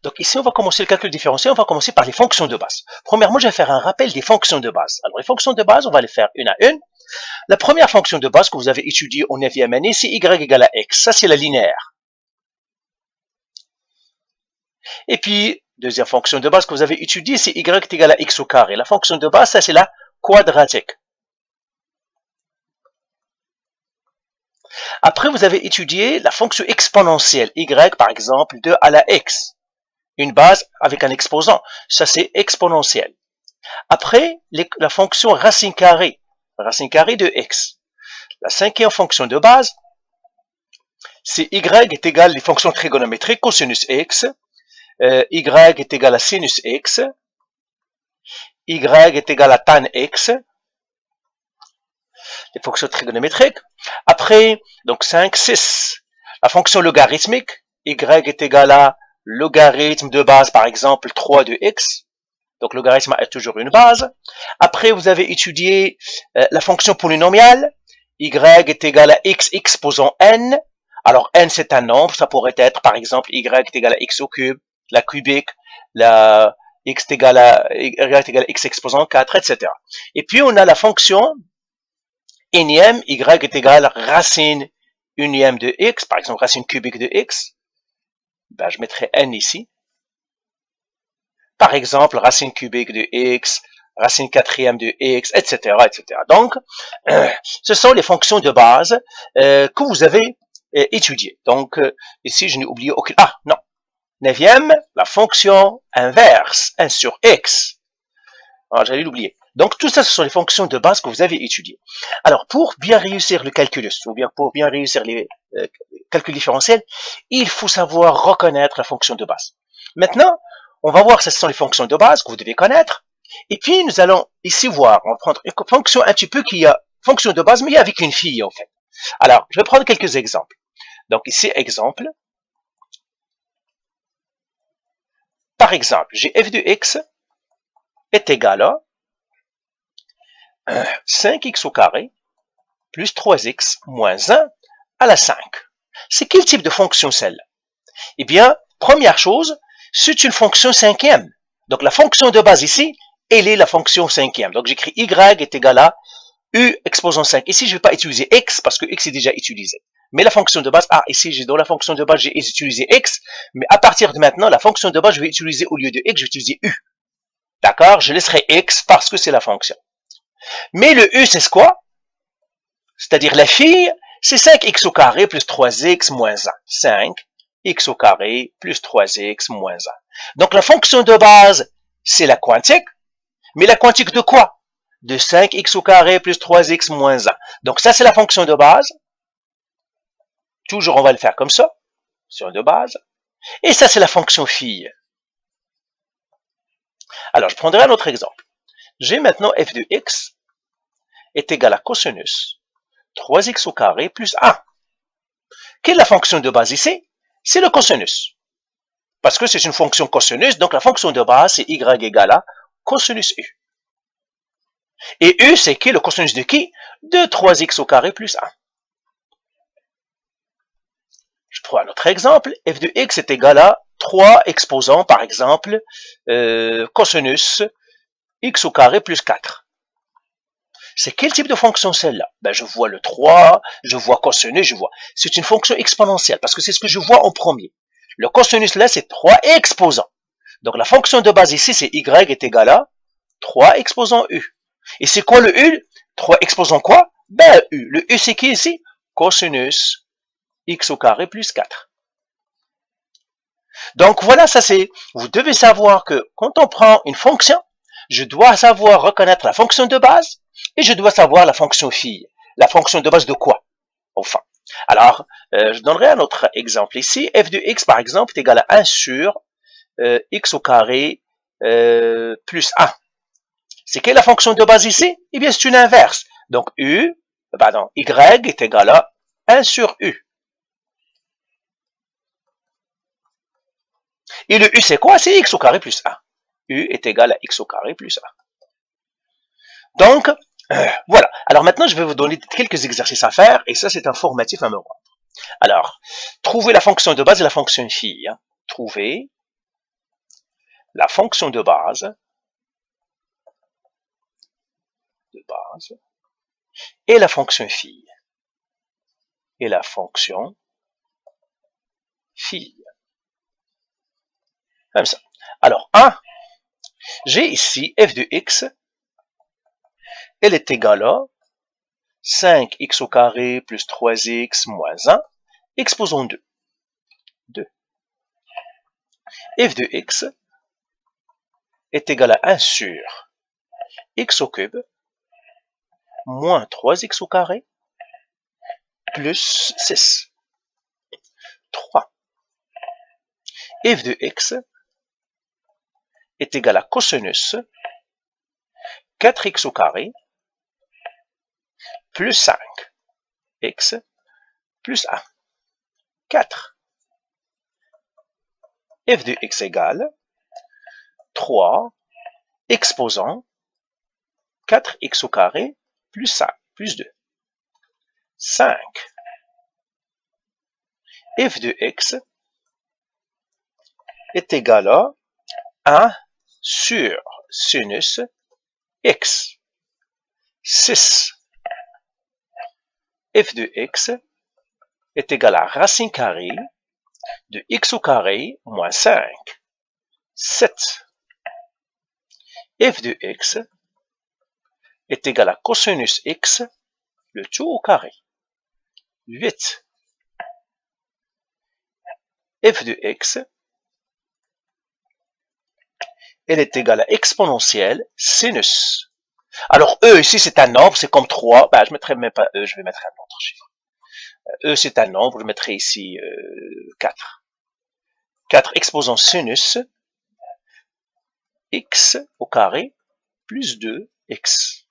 Donc ici, on va commencer le calcul différentiel, on va commencer par les fonctions de base. Premièrement, je vais faire un rappel des fonctions de base. Alors les fonctions de base, on va les faire une à une. La première fonction de base que vous avez étudiée au 9e année, c'est y égale à x. Ça, c'est la linéaire. Et puis, deuxième fonction de base que vous avez étudiée, c'est y est égal à x au carré. La fonction de base, ça, c'est la quadratique. Après, vous avez étudié la fonction exponentielle, y par exemple, 2 à la x. Une base avec un exposant. Ça, c'est exponentiel. Après, la fonction racine carrée de x. La cinquième fonction de base, c'est y est égal à les fonctions trigonométriques, cosinus x, y est égal à sinus x, y est égal à tan x, les fonctions trigonométriques. Après, donc 5, 6, la fonction logarithmique, y est égal à logarithme de base, par exemple, 3 de x. Donc, logarithme est toujours une base. Après, vous avez étudié la fonction polynomiale, y est égal à x exposant n. Alors, n, c'est un nombre, ça pourrait être, par exemple, y est égal à x au cube, la cubique, la x est égal à x exposant 4, etc. Et puis, on a la fonction énième, y est égal à racine unième de x, par exemple, racine cubique de x. Ben, je mettrai n ici. Par exemple, racine cubique de x, racine quatrième de x, etc., etc. Donc, ce sont les fonctions de base que vous avez étudiées. Donc, ici, je n'ai oublié aucune. Ah, non. Neuvième, la fonction inverse, 1 sur x. Alors, j'allais l'oublier. Donc, tout ça, ce sont les fonctions de base que vous avez étudiées. Alors, pour bien réussir le calculus, ou bien pour bien réussir les calculs différentiels, il faut savoir reconnaître la fonction de base. Maintenant, on va voir ce sont les fonctions de base que vous devez connaître. Et puis, nous allons ici voir, on va prendre une fonction un petit peu qui a fonction de base, mais avec une fille, en fait. Alors, je vais prendre quelques exemples. Donc, ici, exemple. Par exemple, j'ai f de x est égal à 5x au carré plus 3x moins 1 à la 5. C'est quel type de fonction celle-là? Eh bien, première chose, c'est une fonction cinquième. Donc, la fonction de base ici, elle est la fonction cinquième. Donc, j'écris y est égal à u exposant 5. Ici, je ne vais pas utiliser x parce que x est déjà utilisé. Mais la fonction de base, ici, dans la fonction de base, j'ai utilisé x. Mais à partir de maintenant, la fonction de base, je vais utiliser, au lieu de x, je vais utiliser u. D'accord? Je laisserai x parce que c'est la fonction. Mais le u, c'est quoi? C'est-à-dire la fille, c'est 5x au carré plus 3x moins 1. 5x au carré plus 3x moins 1. Donc la fonction de base, c'est la quantique. Mais la quantique de quoi? De 5x au carré plus 3x moins 1. Donc ça, c'est la fonction de base. Toujours, on va le faire comme ça. Fonction de base. Et ça, c'est la fonction fille. Alors, je prendrai un autre exemple. J'ai maintenant f de x est égal à cosinus 3x au carré plus 1. Quelle est la fonction de base ici? C'est le cosinus. Parce que c'est une fonction cosinus, donc la fonction de base, c'est y égale à cosinus u. Et u, c'est qui? Le cosinus de qui? De 3x au carré plus 1. Je prends un autre exemple. f de x est égal à 3 exposant, par exemple, cosinus x au carré plus 4. C'est quel type de fonction celle-là? Ben, je vois le 3, je vois cosinus, je vois. C'est une fonction exponentielle parce que c'est ce que je vois en premier. Le cosinus là, c'est 3 exposant. Donc la fonction de base ici, c'est y est égal à 3 exposant u. Et c'est quoi le u? 3 exposant quoi? Ben u. Le u, c'est qui ici? Cosinus x au carré plus 4. Donc voilà, ça c'est, vous devez savoir que quand on prend une fonction, je dois savoir reconnaître la fonction de base et je dois savoir la fonction fille. La fonction de base de quoi? Enfin. Alors, je donnerai un autre exemple ici. f de x, par exemple, est égal à 1 sur x au carré plus 1. C'est quelle la fonction de base ici? Eh bien, c'est une inverse. Donc, y est égal à 1 sur u. Et le u, c'est quoi? C'est x au carré plus 1. U est égal à x au carré plus 1. Donc, voilà. Alors maintenant, je vais vous donner quelques exercices à faire, et ça, c'est un formatif à me rendre. Alors, trouver la fonction de base et la fonction fille. Trouver la fonction de base et la fonction phi. Et la fonction phi. Comme ça. Alors, 1, j'ai ici f de x, elle est égale à 5x au carré plus 3x moins 1, exposons 2. 2. F de x est égal à 1 sur x au cube moins 3x au carré plus 6. 3. F de x est égal à cosinus 4x au carré plus 5 x plus 1. 4. F de x égale 3 exposant 4x au carré plus 5 plus 2. 5. F de x est égal à 1 sur sinus x. 6. F de x est égal à racine carrée de x au carré moins 5. 7. F de x est égal à cosinus x, le tout au carré. 8. F de x, elle est égale à exponentielle sinus. Alors, E ici, c'est un nombre, c'est comme 3. Ben, je ne mettrai même pas E, je vais mettre un autre chiffre. E, c'est un nombre, je mettrai ici 4. 4 exposant sinus x au carré plus 2x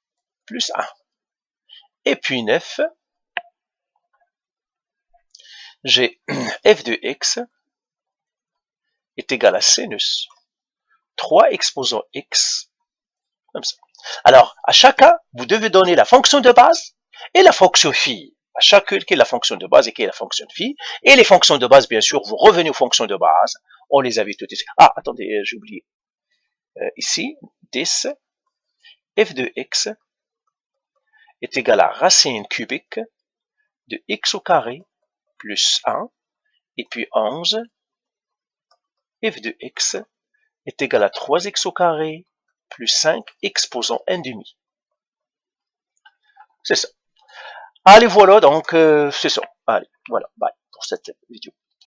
plus 1. Et puis 9, j'ai f de x est égal à sinus 3 exposant x, comme ça. Alors, à chacun, vous devez donner la fonction de base et la fonction phi. À chacune, qui est la fonction de base et qui est la fonction de phi. Et les fonctions de base, bien sûr, vous revenez aux fonctions de base. On les avait toutes ici. Ah, attendez, j'ai oublié. Ici, 10, f de x est égal à racine cubique de x au carré plus 1, et puis 11, f de x est égal à 3x au carré plus 5 exposant 1 demi. C'est ça. Allez, voilà, donc c'est ça. Allez, voilà, bye pour cette vidéo.